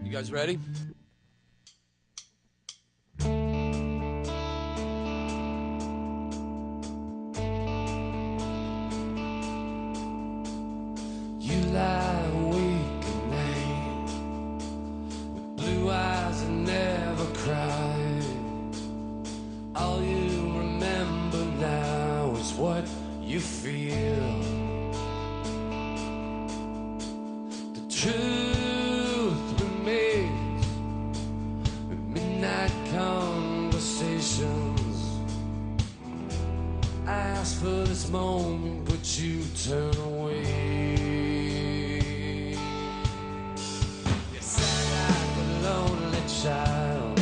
You guys ready? You lie awake at night with blue eyes and never cry. All you remember now is what you feel. The truth remains with midnight conversations. I asked for this moment, but you turn away. You sound like a lonely child,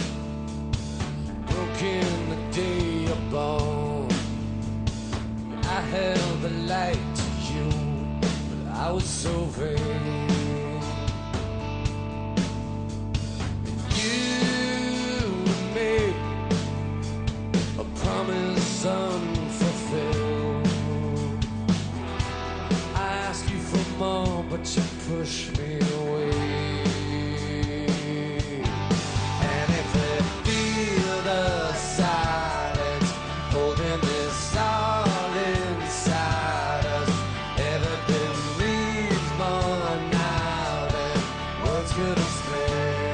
broken the day you're born. I held the light to you, but I was so vain. And you made a promise unfulfilled. I asked you for more, but you pushed me away. And if we feel the silence holding this all inside us, everything means more now than words could explain.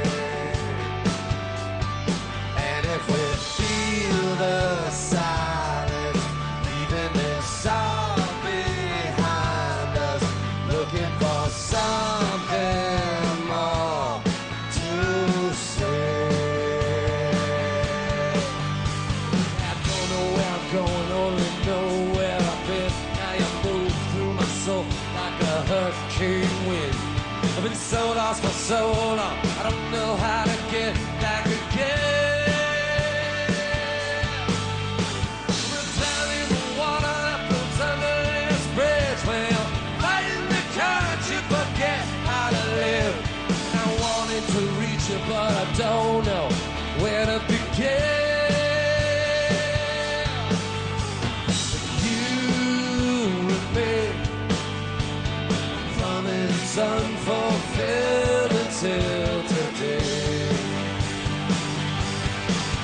And if we feel the silence, leaving this all behind us, looking for something more to say. I don't know where I'm going, only know where I've been. Now you move through my soul like a hurricane wind. I've been so lost for so long, I don't know how to get back again. We're down in the water that floats under this bridge. Well, fighting the current, you forget how to live. I wanted to reach you, but I don't know where to begin. You remain, promise unfulfilled until today.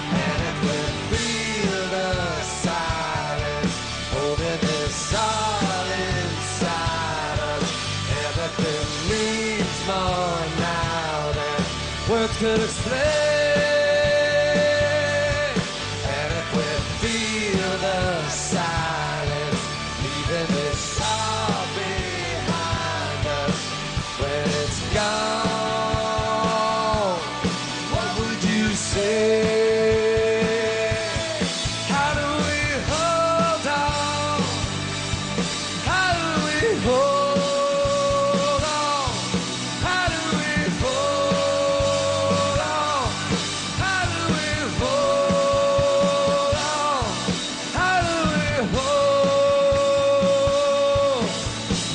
And if we feel the silence holding this all inside us, everything means more now than words could explain. And if we feel the silence, leaving this all behind us, when it's gone, what would you say? How do we hold on? How do we hold on? How do we hold on? How do we hold on? How do we hold?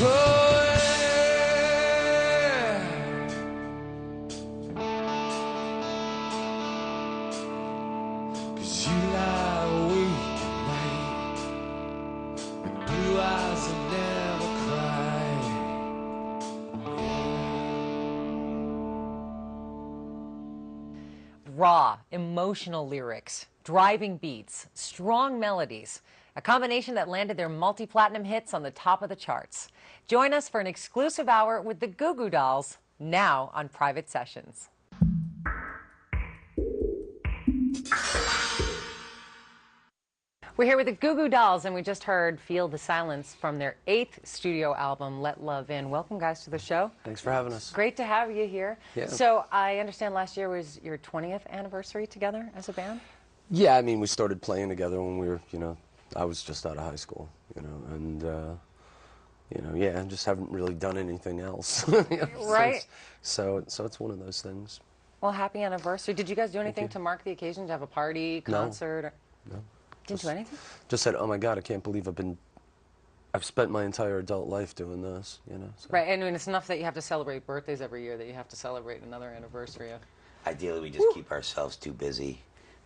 Oh, yeah. 'Cause you lie awake at night with blue eyes and never cry. Raw, emotional lyrics, driving beats, strong melodies, a combination that landed their multi-platinum hits on the top of the charts. Join us for an exclusive hour with the Goo Goo Dolls, now on Private Sessions. We're here with the Goo Goo Dolls, and we just heard Feel the Silence from their 8th studio album, Let Love In. Welcome, guys, to the show. Thanks for having us. Great to have you here. Yeah. So I understand last year was your 20th anniversary together as a band? Yeah, I mean, we started playing together when we were, I was just out of high school, and, yeah, just haven't really done anything else. Right. So it's one of those things. Well, happy anniversary. Did you guys do anything to mark the occasion? Did you have a party, concert? Or... No. Didn't do anything? Just said, oh my God, I can't believe I've spent my entire adult life doing this, So. Right, and it's enough that you have to celebrate birthdays every year that you have to celebrate another anniversary. Ideally, we just keep ourselves too busy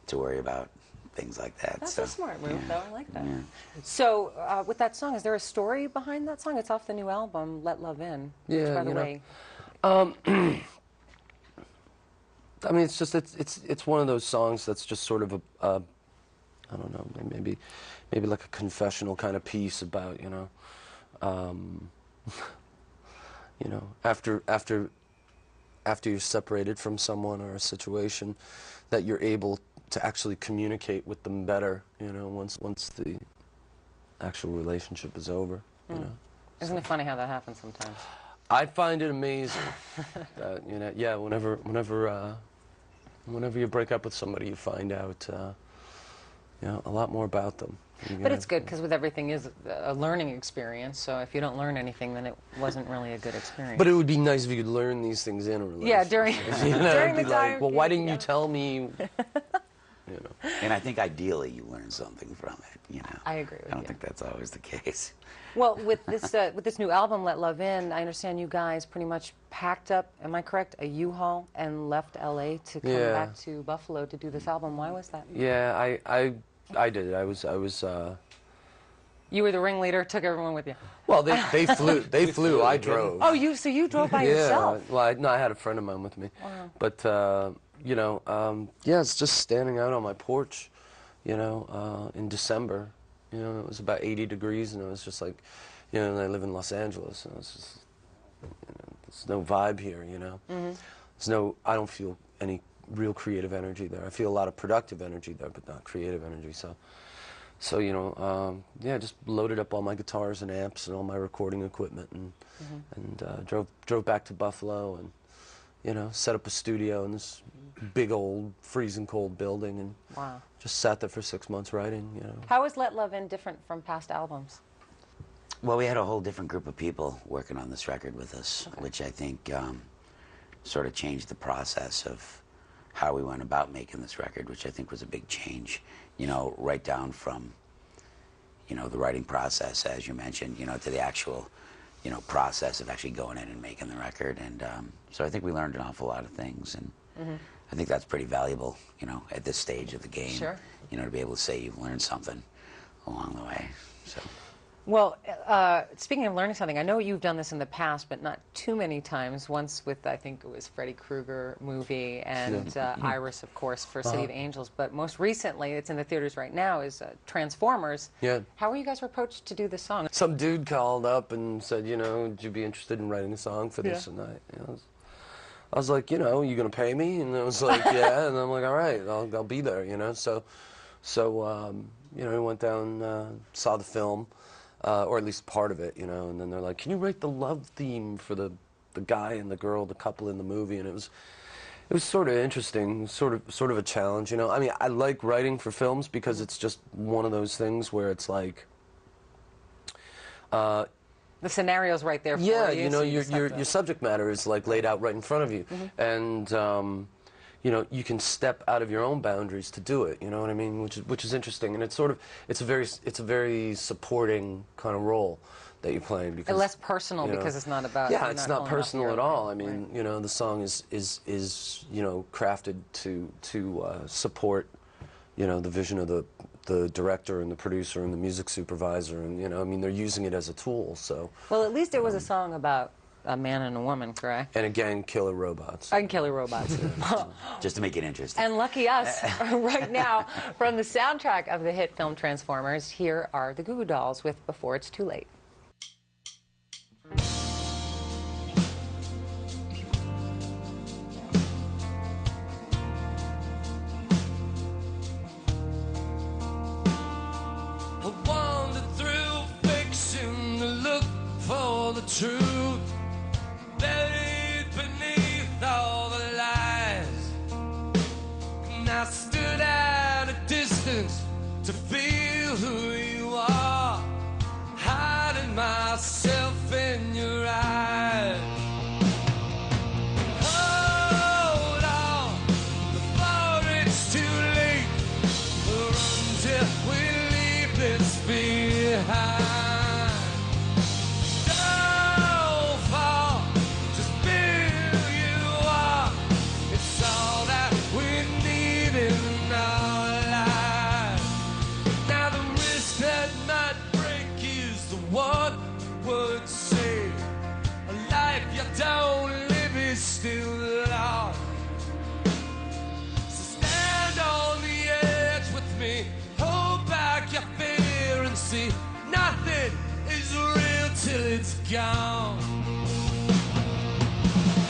to worry about things like that. That's so, a smart move, yeah. though. I like that. Yeah. So, with that song, is there a story behind that song? It's off the new album, Let Love In. Yeah, which, by the way... I mean, it's just it's one of those songs that's just sort of a I don't know, maybe like a confessional kind of piece about, you know, after you're separated from someone or a situation, that you're able to actually communicate with them better, you know, once the actual relationship is over, you know. Isn't it funny how that happens sometimes? I find it amazing that, you know, yeah, whenever you break up with somebody, you find out, you know, a lot more about them. But it's good because with everything is a learning experience. So if you don't learn anything, then it wasn't really a good experience. But it would be nice if you could learn these things in a relationship. Yeah, during you know, during the be time. like, well, why didn't you tell me? You know. And I think ideally you learn something from it, you know. I agree with you. I don't think that's always the case. Well, with this new album, Let Love In, I understand you guys pretty much packed up, am I correct, a U-Haul and left LA to come back to Buffalo to do this album. Why was that? Yeah, I did. I was. You were the ringleader, took everyone with you. Well, they flew. They flew. I drove. Oh, so you drove by yourself? Yeah. Well, no, I had a friend of mine with me. Wow. But you know, yeah, it's just standing out on my porch, you know, in December. You know, it was about 80 degrees, and it was just like, you know, and I live in Los Angeles, and it's just, you know, there's no vibe here, you know. There's no. I don't feel any real creative energy there. I feel a lot of productive energy there, but not creative energy. So you know, yeah, just loaded up all my guitars and amps and all my recording equipment, and drove back to Buffalo, and you know, set up a studio in this big old freezing cold building, and wow, just sat there for 6 months writing. You know. How is Let Love In different from past albums? Well, we had a whole different group of people working on this record with us, which I think sort of changed the process of how we went about making this record, which I think was a big change, you know, right down from, you know, the writing process, as you mentioned, you know, to the actual, you know, process of actually going in and making the record. And so I think we learned an awful lot of things, and I think that's pretty valuable, you know, at this stage of the game, Sure. you know, to be able to say you've learned something along the way. So. Well, speaking of learning something, I know you've done this in the past, but not too many times. Once with, I think it was Freddy Krueger movie, and Iris, of course, for City of Angels. But most recently, it's in the theaters right now, is Transformers. Yeah. How were you guys approached to do this song? Some dude called up and said, you know, would you be interested in writing a song for this? And I was like, you know, you gonna pay me? And I was like, yeah. And I'm like, all right, I'll be there, you know. So you know, we went down, saw the film. Or at least part of it, you know, and then they're like, can you write the love theme for the guy and the girl, the couple in the movie? And it was sort of interesting, sort of a challenge, you know. I mean, I like writing for films because it's just one of those things where it's like, the scenario's right there for you. Yeah, you know, so your subject matter is like laid out right in front of you, and you know, you can step out of your own boundaries to do it. You know what I mean? Which is interesting, and it's a very supporting kind of role that you're playing, because less personal, because it's not about. Yeah, it's not personal at all. I mean, you know, the song is you know, crafted to support, you know, the vision of the director and the producer and the music supervisor, and you know, I mean, they're using it as a tool. So. Well, at least it was a song about a man and a woman, correct? And again, killer robots. And killer robots. Just to make it interesting. And lucky us, right now, from the soundtrack of the hit film Transformers, here are the Goo Goo Dolls with Before It's Too Late. I wandered through fiction to look for the truth. Buried beneath all the lies, and I stood at a distance to feel who you are. Hide gone.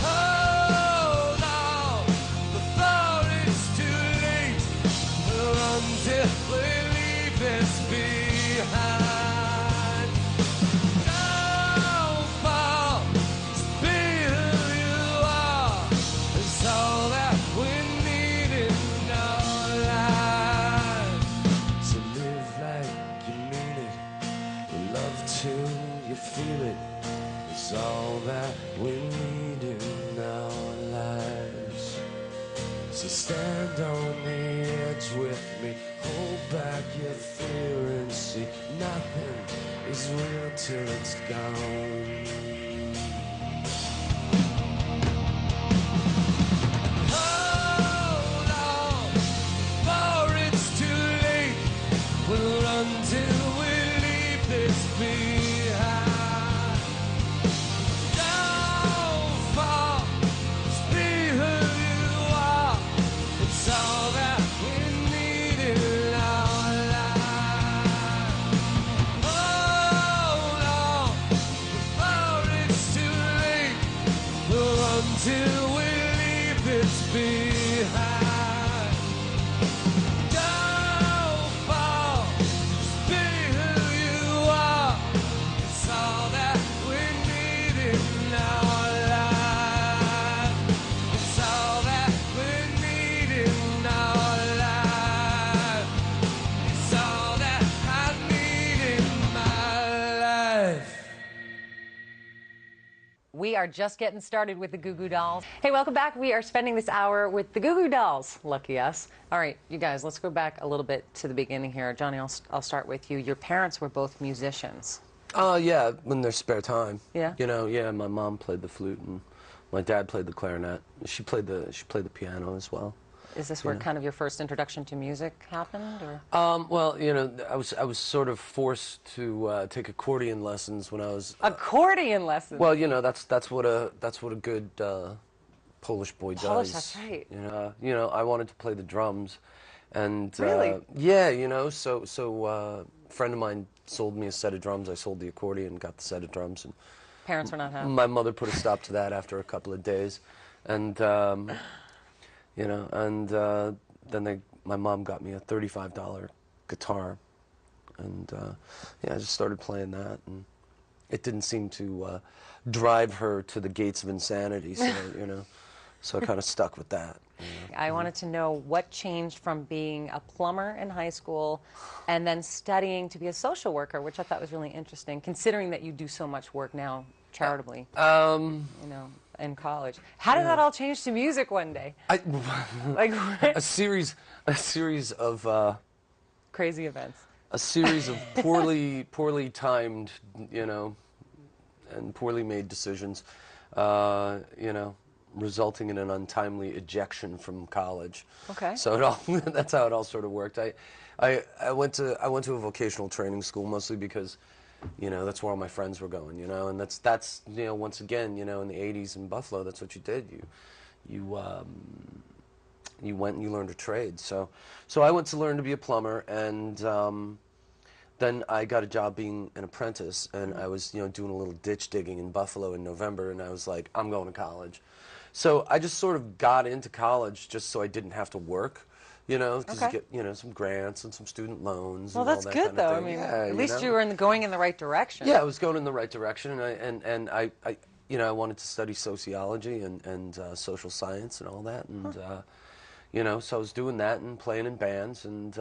Hold on before it's too late. Until we leave this behind. Don't fall, just be who you are. It's all that we need in our lives. So live like you mean it, love till you feel it. It's all that we need in our lives. So stand on the edge with me, hold back your fear and see nothing is real till it's gone. Hold on before it's too late. We'll run till we leave this behind. Don't fall, just be who you are. It's all that we need in our lives. Hold on before it's too late. We'll run till we leave this behind. Don't fall, just be who you are. It's all that we need in our lives. It's all that we need in our lives. It's all that I need in my life. We are just getting started with the Goo Goo Dolls. Hey, welcome back. We are spending this hour with the Goo Goo Dolls. Lucky us. All right, you guys, let's go back a little bit to the beginning here. Johnny, I'll start with you. Your parents were both musicians. Yeah, when there's spare time. Yeah? You know, yeah, my mom played the flute and my dad played the clarinet. She played the piano as well. Is this where kind of your first introduction to music happened, or? Well, you know, I was sort of forced to take accordion lessons when I was. Accordion lessons. Well, you know, that's what a good Polish boy does. Polish, that's right. You know, I wanted to play the drums, and Really? yeah, you know, so a friend of mine sold me a set of drums. I sold the accordion, got the set of drums, and Parents were not happy. my mother put a stop to that after a couple of days, and you know, and then my mom got me a $35 guitar, and yeah, I just started playing that, and it didn't seem to drive her to the gates of insanity, so you know, so I kind of stuck with that. You know? I wanted to know what changed from being a plumber in high school and then studying to be a social worker, which I thought was really interesting, considering that you do so much work now charitably, you know, in college. How did that all change to music one day? Like a series of crazy events. a series of poorly timed, you know, and poorly made decisions, you know, resulting in an untimely ejection from college. Okay. So it all that's how it all sort of worked. I went to a vocational training school mostly because, you know, that's where all my friends were going, you know, and that's you know, once again, you know, in the 80s in Buffalo, that's what you did. You went and you learned a trade. So I went to learn to be a plumber, and then I got a job being an apprentice, and I was, you know, doing a little ditch digging in Buffalo in November, and I was like, I'm going to college. So I just sort of got into college just so I didn't have to work, you know, because you get, you know, some grants and some student loans. Well, and that's all that good, kind though. of I thing. mean, Yeah, at least know? you were going in the right direction. Yeah, I was going in the right direction, and I you know, I wanted to study sociology and social science and all that, and you know, so I was doing that and playing in bands, and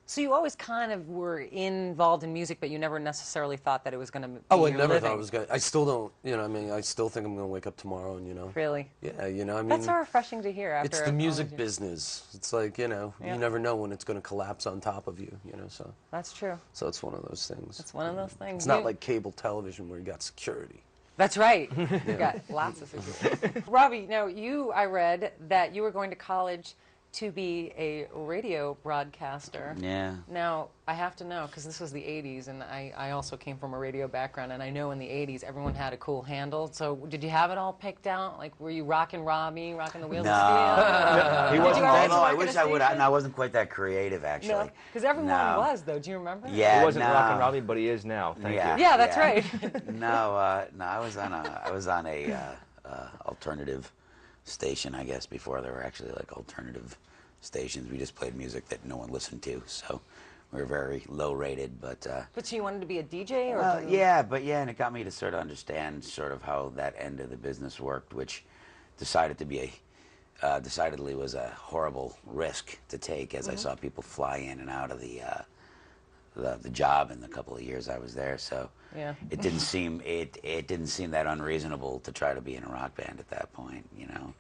So you always kind of were involved in music, but you never necessarily thought that it was going to be oh, I your never living. thought I was going to, I still don't, you know, I mean, I still think I'm going to wake up tomorrow and, you know. Really? Yeah, you know, I mean. That's so refreshing to hear after it's the all music these years. business. It's like, you know, Yeah. you never know when it's going to collapse on top of you, you know, so. That's true. So it's one of those things. It's one of those things. It's not like cable television where you got security. That's right. You got lots of security. Robbie, now I read that you were going to college to be a radio broadcaster. Yeah. Now, I have to know, because this was the 80s, and I also came from a radio background, and I know in the 80s everyone had a cool handle. So did you have it all picked out? Like, were you rocking Robbie, rocking the wheels of steel? He wasn't. Although I wish I would. I wasn't quite that creative, actually. No, because everyone was, though. Do you remember? Yeah, he wasn't rocking Robbie, but he is now. Thank you. Yeah, that's right. No, I was on a alternative station, I guess, before there were actually like alternative stations. We just played music that no one listened to, so we were very low rated. But so you wanted to be a DJ, or? And it got me to sort of understand sort of how that end of the business worked, which decided to be decidedly was a horrible risk to take, as I saw people fly in and out of the job in the couple of years I was there. So it didn't seem it didn't seem that unreasonable to try to be in a rock band at that point, you know,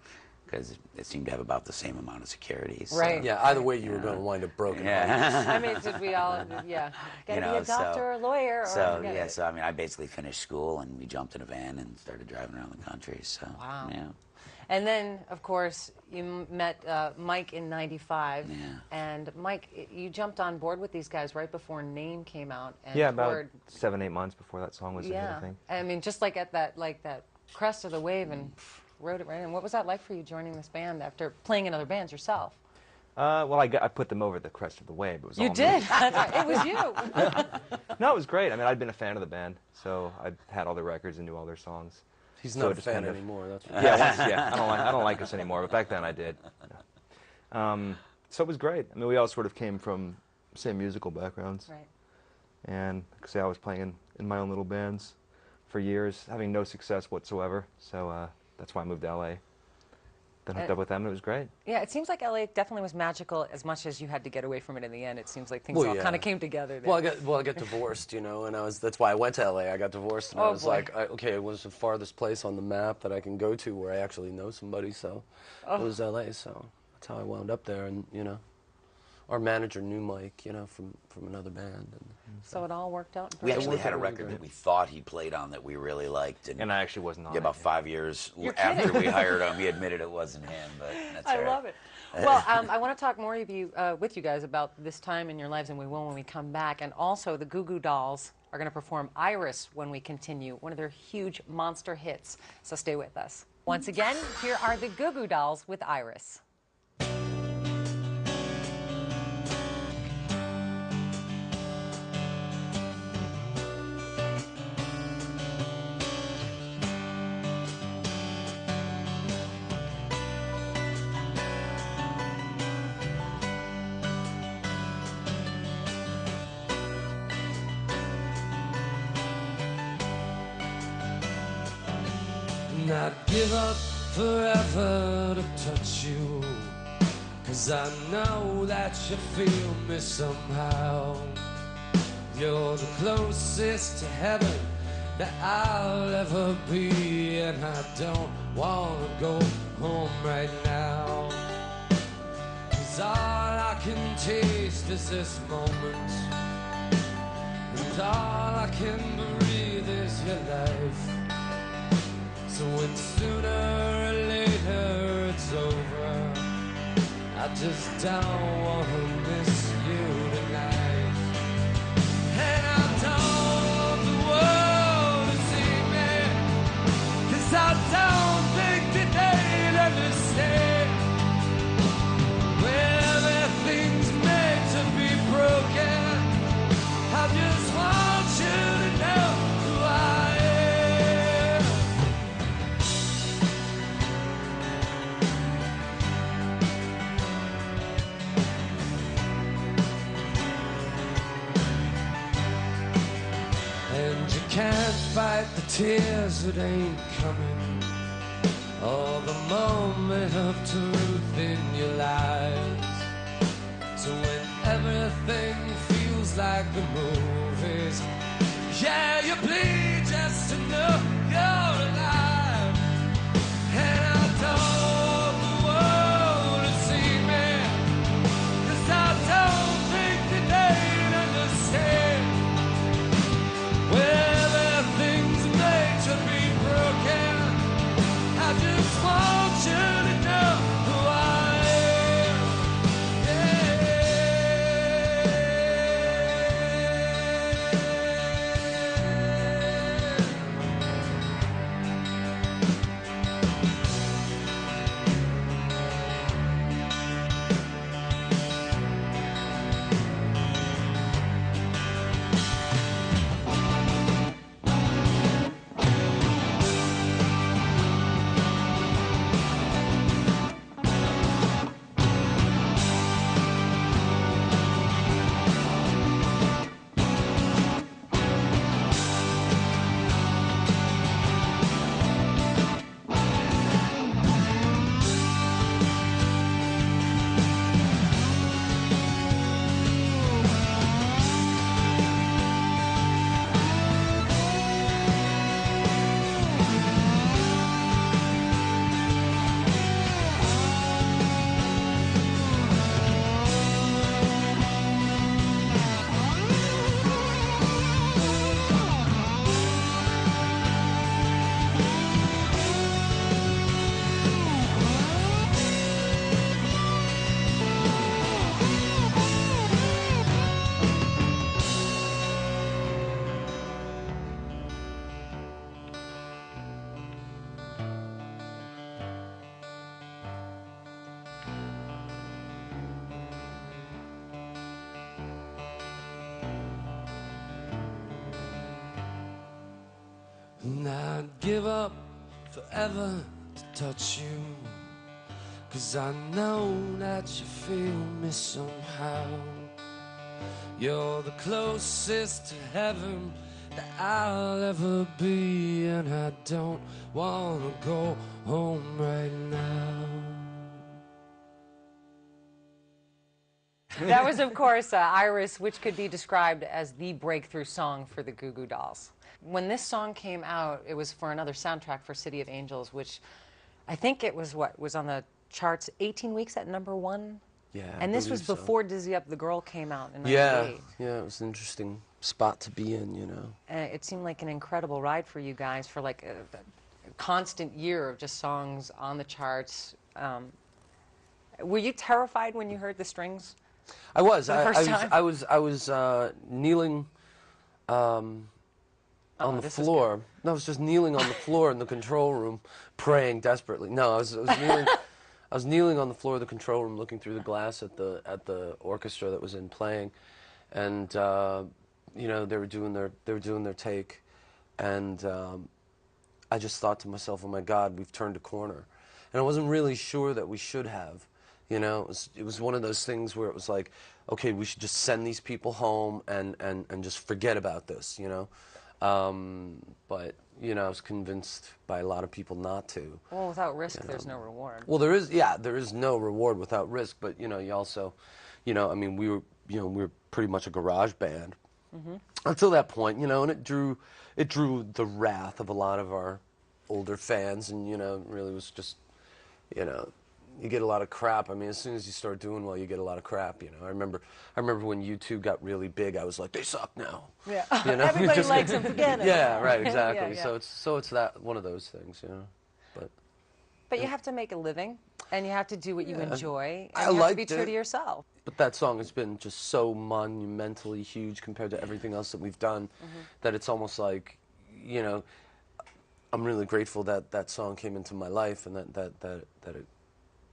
because it seemed to have about the same amount of security. So, right. Yeah. Either way, you were going to wind up broken. Yeah. I mean, did we all? Yeah. Got to be a doctor or a lawyer. So so I mean, I basically finished school and we jumped in a van and started driving around the country. So wow. Yeah. And then, of course, you met Mike in '95. Yeah. And Mike, you jumped on board with these guys right before Name came out. And Yeah, about 7-8 months before that song was a hit, I think. I mean, just like at that crest of the wave, and wrote it right in. What was that like for you joining this band after playing in other bands yourself? Well, I put them over the crest of the wave. It was You all did. me. That's right. It was you. No, it was great. I mean, I'd been a fan of the band, so I had all their records and knew all their songs. He's So not it a just fan kind of- anymore. That's Yeah, I don't like us anymore, but back then I did. So it was great. I mean, we all sort of came from same musical backgrounds. Right. And like I say, I was playing in my own little bands for years, having no success whatsoever. So that's why I moved to LA. Then hooked up with them, and it was great. Yeah, it seems like LA definitely was magical. As much as you had to get away from it in the end, it seems like things Well, all yeah. kind of came together there. Well, I got divorced, you know, and that's why I went to LA. I got divorced, and I was boy. like, okay, it was the farthest place on the map that I can go to where I actually know somebody, so it was LA. So that's how I wound up there, and you know, our manager knew Mike, you know, from another band. And so it all worked out. We actually perfectly. had a record that we thought he played on that we really liked, And I actually wasn't on about it. 5 years You're after kidding. we hired him, he admitted it wasn't him. But that's I all right. love it. Well, I want to talk more with you guys about this time in your lives, and we will when we come back. And also, the Goo Goo Dolls are going to perform Iris when we continue, one of their huge monster hits. So stay with us. Once again, here are the Goo Goo Dolls with Iris. And I'd give up forever to touch you, 'cause I know that you feel me somehow. You're the closest to heaven that I'll ever be, and I don't wanna go home right now. 'Cause all I can taste is this moment, and all I can breathe is your life. So when sooner or later it's over, I just don't wanna miss you tonight. And I don't want the world to see me, 'cause I don't think that they'd understand. When everything's made to be broken, I just want you to know who I am. And you can't fight the tears that ain't coming, or the moment of truth in your lies. So when everything feels like the movies, yeah, you bleed just to know you're alive. And I don't want the world to see me, 'cause I don't think that they'd understand. Well, everything's made to be broken. I just want you to know who I am. And I'd give up forever to touch you, 'cause I know that you feel me somehow. You're the closest to heaven that I'll ever be, and I don't wanna go home right now. That was, of course, Iris, which could be described as the breakthrough song for the Goo Goo Dolls. When this song came out, it was for another soundtrack for City of Angels, which I think it was was on the charts 18 weeks at #1? Yeah, and this was believe so. before Dizzy Up the Girl came out in Yeah, '98. yeah, it was an interesting spot to be in, you know. It seemed like an incredible ride for you guys for like a constant year of just songs on the charts. Were you terrified when you heard the strings? I was. For the first time? I was kneeling on the floor. No, I was just kneeling on the floor in the control room, praying desperately. No, I was kneeling. I was kneeling on the floor of the control room, looking through the glass at the orchestra that was in playing, and you know, they were doing their take, and I just thought to myself, oh my God, we've turned a corner, and I wasn't really sure that we should have. You know, it was one of those things where it was like, okay, we should just send these people home and just forget about this, you know. But, you know, I was convinced by a lot of people not to. Well, without risk, there's no reward. Well, there is no reward without risk, but, you know, you also, you know, I mean, we were pretty much a garage band until that point, you know, and it drew the wrath of a lot of our older fans, and, you know, it really was just, you know, you get a lot of crap. I mean, as soon as you start doing well, you get a lot of crap. You know, I remember when U2 got really big, I was like, they suck now. Yeah, you know? everybody likes them. Forget it. Yeah, right, exactly. Yeah. So it's that one of those things, you know. But you have to make a living, and you have to do what you enjoy, and I you have to be liked true it. to yourself. But that song has been just so monumentally huge compared to everything else that we've done, that it's almost like, you know, I'm really grateful that that song came into my life, and that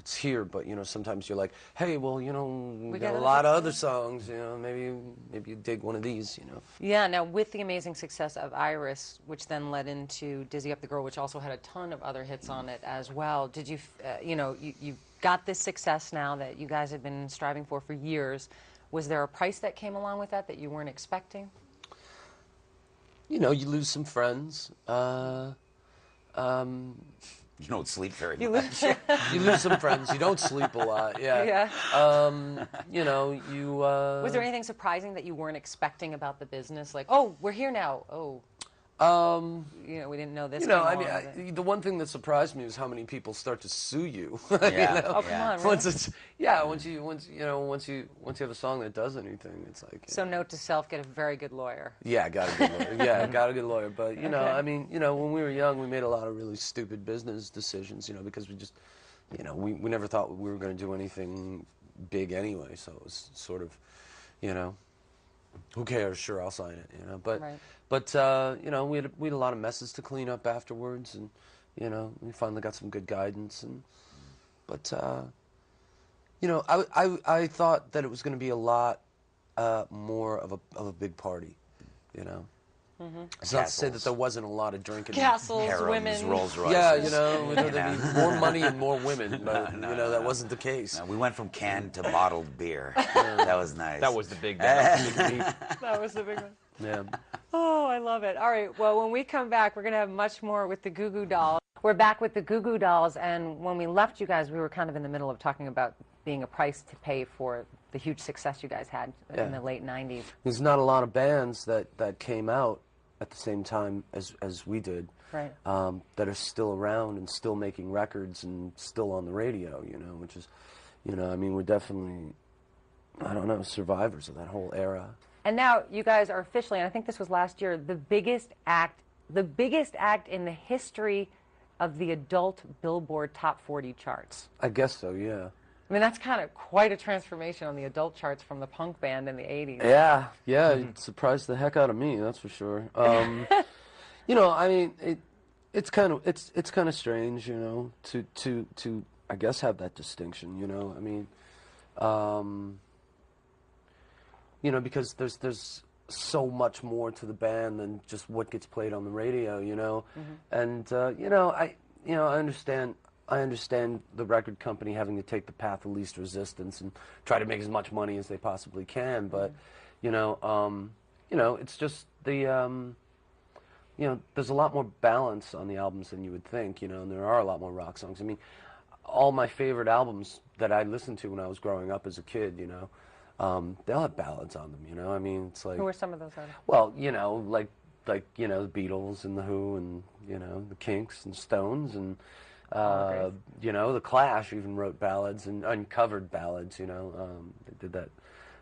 it's here. But, you know, sometimes you're like, hey, well, you know, we got a lot of other songs, you know, maybe you dig one of these, you know. Yeah, now with the amazing success of Iris, which then led into Dizzy Up the Girl, which also had a ton of other hits on it as well, did you, you know, you got this success now that you guys have been striving for years. Was there a price that came along with that you weren't expecting? You know, you lose some friends. You don't sleep very You much. You lose some friends. You don't sleep a lot. Yeah. Yeah. You know, you. Was there anything surprising that you weren't expecting about the business? Like, oh, we're here now. Oh. You know, we didn't know this. You know, came I along with mean, the one thing that surprised me is how many people start to sue you. Yeah. You know? Oh, come on, Once really? it's once you have a song that does anything, it's like. So note to self: get a very good lawyer. Yeah, got a good lawyer. Yeah, got a good lawyer. But you know, Okay. I mean, you know, when we were young, we made a lot of really stupid business decisions. You know, because we just, you know, we never thought we were going to do anything big anyway. So it was sort of, you know, who cares? Sure, I'll sign it. You know, but. Right. But, you know, we had a lot of messes to clean up afterwards, and, you know, we finally got some good guidance. But, you know, I thought that it was going to be a lot more of a big party, you know. It's not to say that there wasn't a lot of drinking. Castles, Harems, women. Rolls Royces. Yeah, you know, there'd be more money and more women, but, you know, that wasn't the case. No, we went from canned to bottled beer. That was nice. That was the big big leap. That was the big one. Yeah. Oh, I love it. All right, well, when we come back, we're going to have much more with the Goo Goo Dolls. We're back with the Goo Goo Dolls, and when we left you guys, we were kind of in the middle of talking about being a price to pay for the huge success you guys had in the late 90s. There's not a lot of bands that came out at the same time as we did, Right. that are still around and still making records and still on the radio, you know, which is, you know, I mean, we're definitely, I don't know, survivors of that whole era. And now you guys are officially, and I think this was last year, the biggest act in the history of the adult Billboard Top 40 charts. I guess so, yeah. I mean, that's kind of quite a transformation on the adult charts from the punk band in the 80s. Yeah, it surprised the heck out of me, that's for sure. You know, I mean, it's kind of strange, you know, to I guess have that distinction, you know. I mean, you know, because there's so much more to the band than just what gets played on the radio, you know. And you know, I understand the record company having to take the path of least resistance and try to make as much money as they possibly can, but you know, it's just the you know, there's a lot more balance on the albums than you would think, you know, and there are a lot more rock songs. I mean, all my favorite albums that I listened to when I was growing up as a kid, you know, they'll have ballads on them, you know. I mean, it's like... Who are some of those artists? Well, you know, like you know, the Beatles and the Who and, you know, the Kinks and Stones and, you know, the Clash even wrote ballads and uncovered ballads, you know. They did that,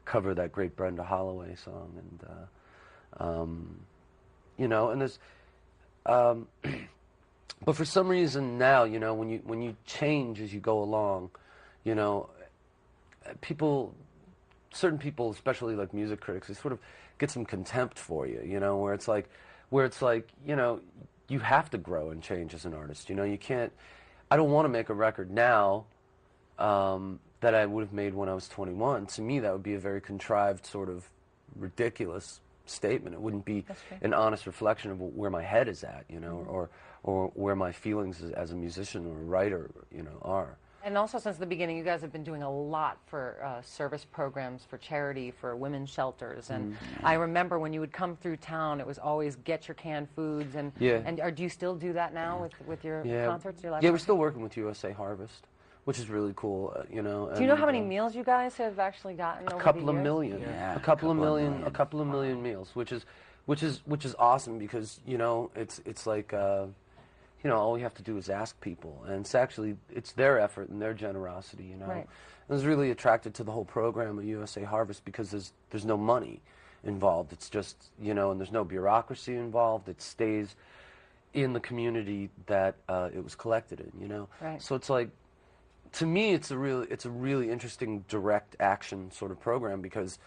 cover that great Brenda Holloway song, and, you know, and there's... but for some reason now, you know, when you change as you go along, you know, certain people, especially like music critics, they sort of get some contempt for you, you know, where it's like, you know, you have to grow and change as an artist. You know, you can't. I don't want to make a record now that I would have made when I was 21. To me, that would be a very contrived, sort of ridiculous statement. It wouldn't be an honest reflection of where my head is at, you know, or where my feelings as a musician or a writer, you know, are. And also, since the beginning, you guys have been doing a lot for service programs, for charity, for women's shelters. And I remember when you would come through town, it was always get your canned foods. And do you still do that now with your concerts? Your live we're still working with USA Harvest, which is really cool, you know. Do you know how many meals you guys have actually gotten over the years? A couple of million meals, which is awesome because, you know, it's like. You know, all we have to do is ask people, and it's their effort and their generosity, you know. Right. I was really attracted to the whole program of USA Harvest because there's no money involved. It's just, you know, and there's no bureaucracy involved. It stays in the community that it was collected in, you know. Right. So it's like, to me, it's a really interesting direct action sort of program because,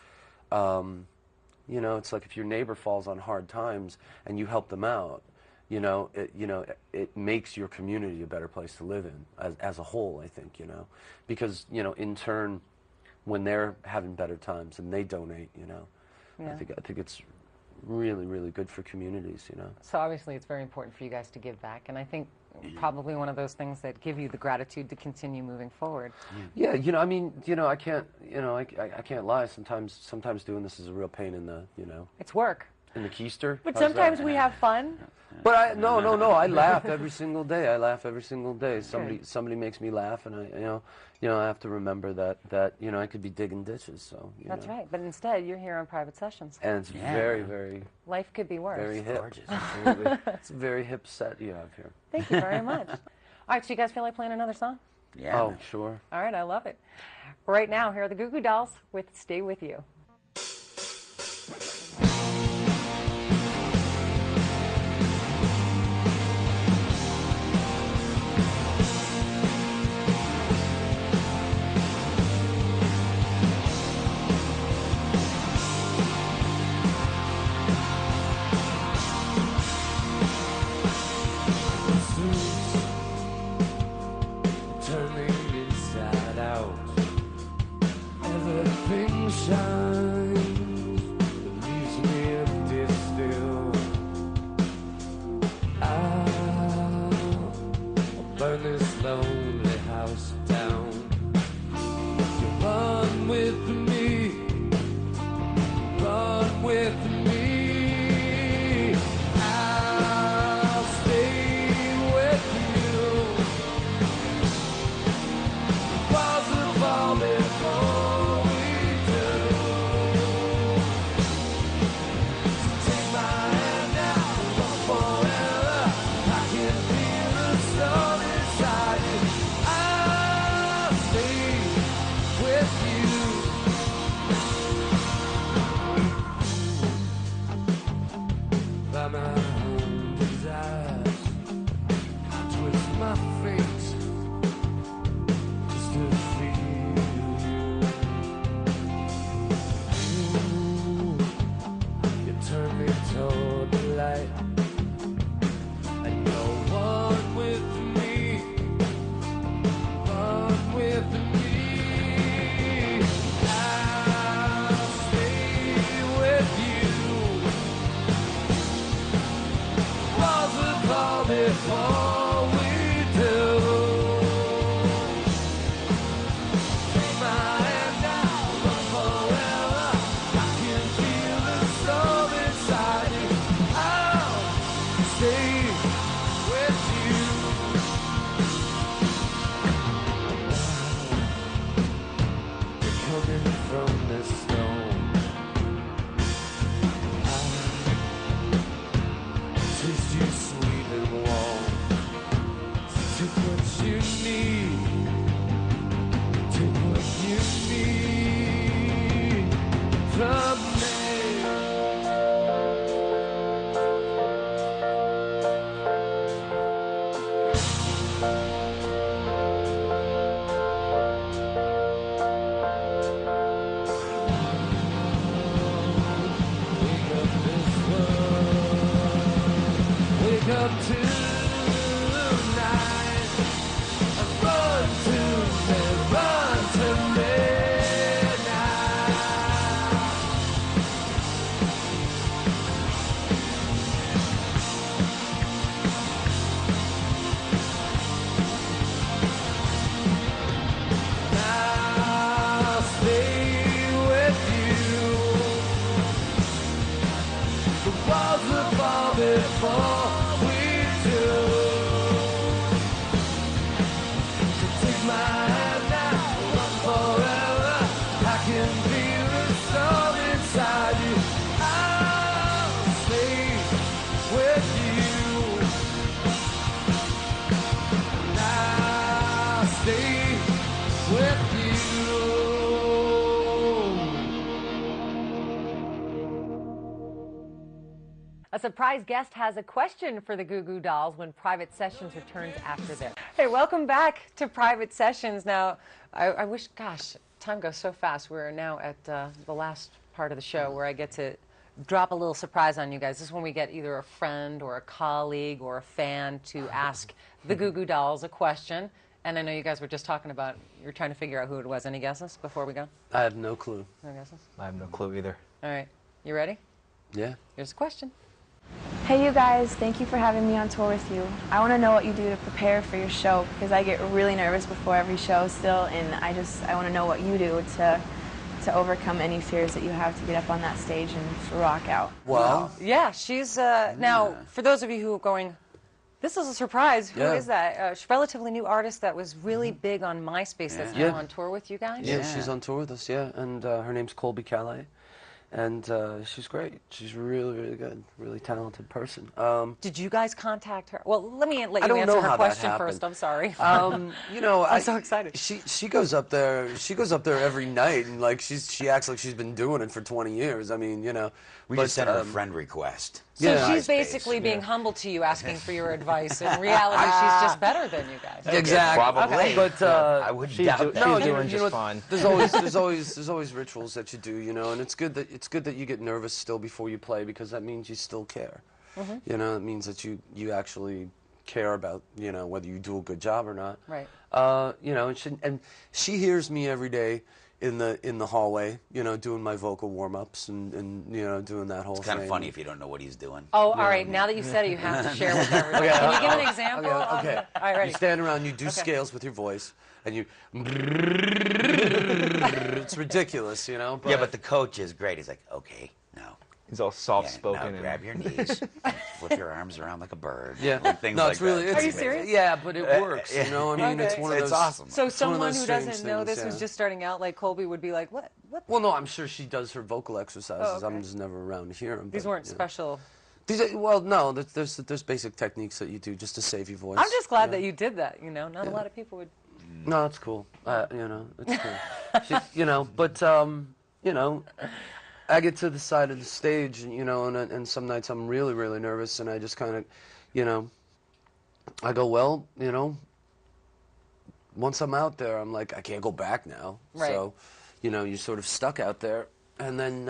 you know, it's like if your neighbor falls on hard times and you help them out. You know, it makes your community a better place to live in as a whole, I think, you know, because, you know, in turn, when they're having better times and they donate, you know, I think it's really, really good for communities, you know. So obviously it's very important for you guys to give back, and I think probably one of those things that give you the gratitude to continue moving forward. Yeah, you know, I mean, you know, I can't lie. Sometimes doing this is a real pain in the, you know. It's work. In the keister. But sometimes we have fun. But no, I laugh every single day. Somebody makes me laugh, and I have to remember that you know, I could be digging ditches. So that's right. But instead, you're here on Private Sessions. And it's very, very. Life could be worse. Very hip. Gorgeous. It's a very hip set you have here. Thank you very much. All right, so you guys feel like playing another song? Yeah. Oh, sure. All right, I love it. Right now, here are the Goo Goo Dolls with "Stay With You." Burn this lonely house down. You run with me, run with me. I'll stay with you. Walls will fall before we do. So take my hand now, walk forever. I can feel the storm inside you. I'll stay with you. By my own desires, I twist my fate just to feel you. You turn me toward the light. And you're one with me, one with me. I'll stay with you. stay with you. A surprise guest has a question for the Goo Goo Dolls when Private Sessions returns after this. Hey, welcome back to Private Sessions. Now, I wish, gosh, time goes so fast. We're now at the last part of the show where I get to drop a little surprise on you guys. This is when we get either a friend or a colleague or a fan to ask the Goo Goo Dolls a question. And I know you guys were just talking about, you're trying to figure out who it was. Any guesses before we go? I have no clue. No guesses? I have no clue either. All right. You ready? Yeah. Here's a question. Hey you guys, thank you for having me on tour with you. I want to know what you do to prepare for your show because I get really nervous before every show still, and I want to know what you do to overcome any fears that you have to get up on that stage and rock out. Well, Yeah, she's now for those of you who are going, this is a surprise. Who is that? She's a relatively new artist that was really big on MySpace that's now on tour with you guys. yeah, she's on tour with us, yeah, and her name's Colby Calais. And she's great. She's really, really good. Really talented person. Did you guys contact her? Well, let you don't answer know her how that question happened. first. I'm sorry. You know, I'm so excited. She goes up there. She goes up there every night, and like she acts like she's been doing it for 20 years. I mean, you know. We just sent her a friend request. So Yeah. she's basically being humble to you, asking for your advice. In reality, she's just better than you guys. Exactly. Probably. Okay. But I wouldn't doubt that. She's doing just what? fine. There's always rituals that you do, you know, and it's good that you get nervous still before you play because that means you still care. You know, it means that you actually care about, you know, whether you do a good job or not. Right. You know, and she hears me every day in the hallway, you know, doing my vocal warm-ups and you know, doing that whole thing. It's kind of funny if you don't know what he's doing. Oh, all right. Now that you said it, you have to share with everybody. Can you give an example? Okay. All right, ready. You stand around, you do scales with your voice, and you. It's ridiculous, you know. Yeah, but the coach is great. He's like, okay, now. He's all soft-spoken. Now grab your knees, flip your arms around like a bird. Yeah. like things No, like it's really. that. It's, Are you serious? Yeah, but it works. You know, I mean, it's Okay. one of those. It's awesome. So It's one of someone those who strange doesn't know things, this, who's yeah. just starting out, like Colby, would be like, what? Well, no, I'm sure she does her vocal exercises. Oh, okay. I'm just never around to hear them. These weren't special. These are, well, no, there's basic techniques that you do just to save your voice. I'm just glad that you did that. You know, not a lot of people would. No, it's cool. You know, it's cool. You know, but you know, I get to the side of the stage, and you know, and some nights I'm really, really nervous, and I just kind of, you know, I go, well, you know, once I'm out there, I'm like, I can't go back now. Right. So, you know, you're sort of stuck out there, and then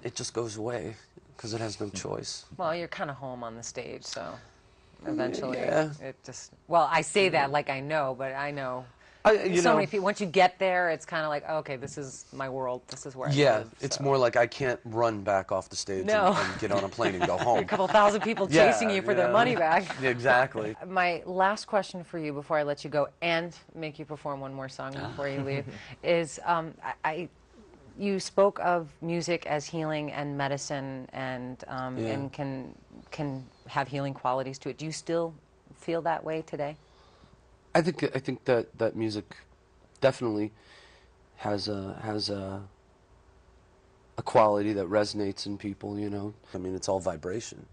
it just goes away because it has no choice. Well, you're kind of home on the stage, so eventually Yeah. it just. Well, I say that like I know, but I know. You So know, many people. Once you get there, it's kind of like, okay, this is my world. This is where I yeah, live. it's so. more like I can't run back off the stage No. and get on a plane and go home. A couple thousand people Yeah, chasing you for their yeah. money back. Exactly. My last question for you before I let you go and make you perform one more song before you leave is you spoke of music as healing and medicine and can have healing qualities to it. Do you still feel that way today? I think that music definitely has a quality that resonates in people, you know. I mean, it's all vibration,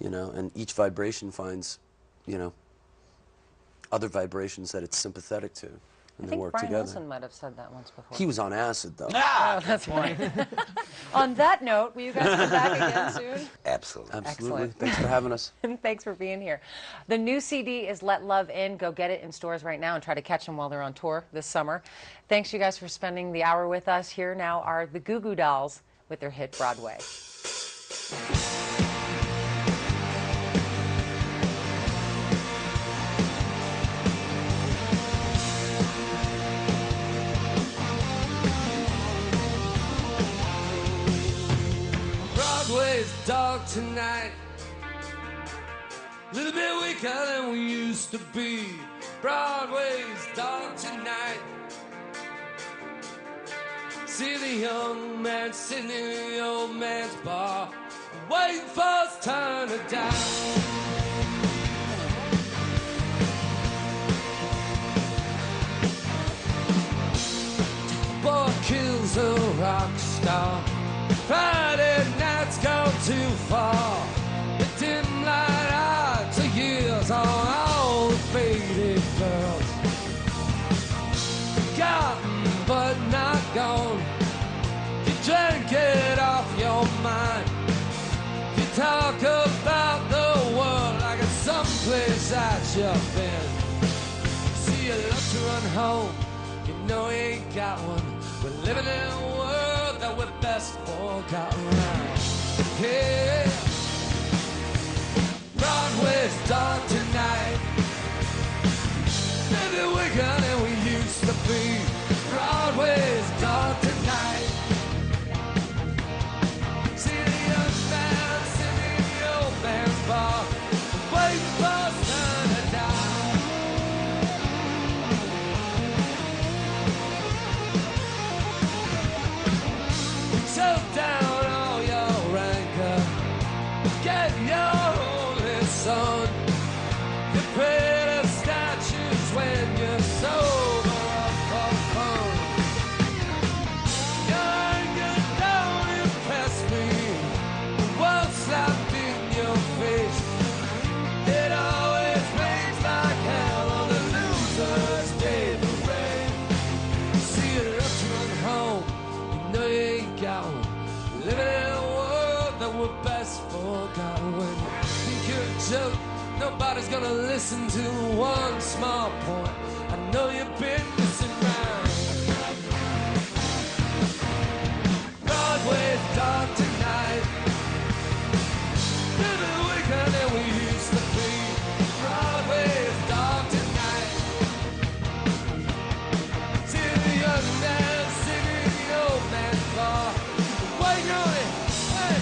you know, and each vibration finds, you know, other vibrations that it's sympathetic to, and I they think work Brian together. Wilson might have said that once before. He was on acid, though. Oh, that's right. On that note, will you guys come back again soon? Absolutely. Absolutely. Excellent. Thanks for having us. And thanks for being here. The new CD is Let Love In. Go get it in stores right now and try to catch them while they're on tour this summer. Thanks, you guys, for spending the hour with us. Here now are the Goo Goo Dolls with their hit Broadway. Broadway's dark tonight, a little bit weaker than we used to be. Broadway's dark tonight. See the young man sitting in the old man's bar, waiting for his turn to die. Boy kills a rock star. Friday nights go too far. The dim light eyes of years on all the faded girls. see you love to run home, you know you ain't got one. We're living in a world that we're best forgotten around. Yeah, Broadway's dark tonight. Maybe we're gonna we used to be. Broadway's dark tonight. See the young man sitting in the old man's bar, waiting for his turn to die. Settle down all your rancor, get your holy son. You pray to statues when you're sober up for fun. Your anger don't impress me, the world slapped in your face. It always rains like hell on the loser's day parade. See you left to run home, you know you ain't got one. Living in a world that we're best forgotten. When you think you're a joke, nobody's gonna listen to one small point. I know you've been missing round. Broadway's dark tonight. Maybe we're gonna we used to be. Broadway's dark tonight. See the young man singing the old man's bar, waiting on it. Hey.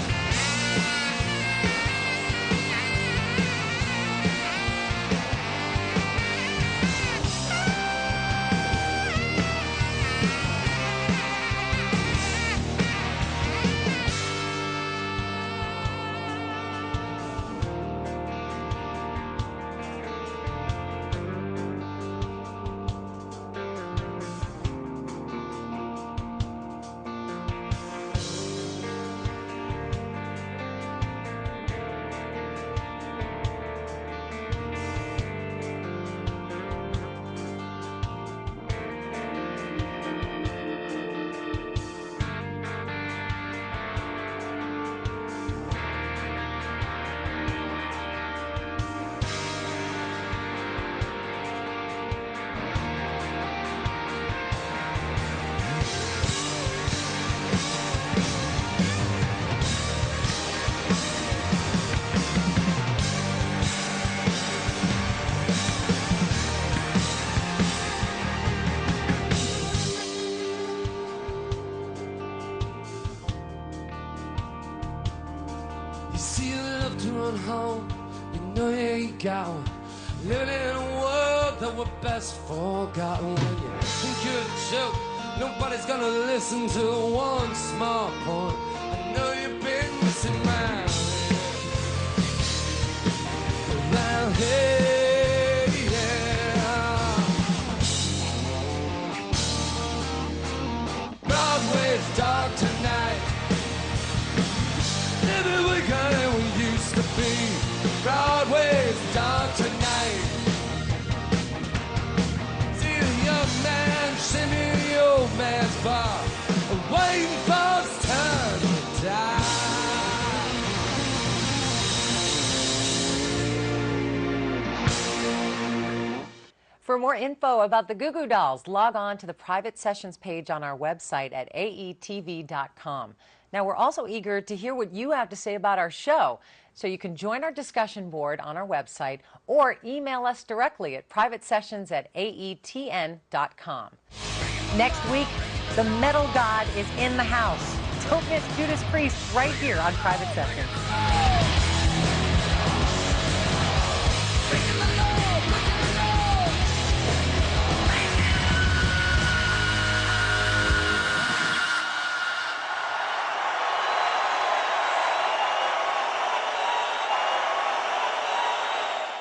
You see you love to run home, you know you ain't got one. Living in a world that we're best forgotten. When you think you're a joke, nobody's gonna listen to one small point. I know you've been missing round. Around here, yeah. Broadway's dark tonight. Maybe we're gonna we used to be. Broadway's dark tonight. See the young man singing the old man's bar, waiting for his turn to die. For more info about the Goo Goo Dolls, log on to the private sessions page on our website at aetv.com. Now, we're also eager to hear what you have to say about our show, so you can join our discussion board on our website or email us directly at privatesessions@aetn.com. Next week, the metal god is in the house. Don't miss Judas Priest right here on Private Sessions.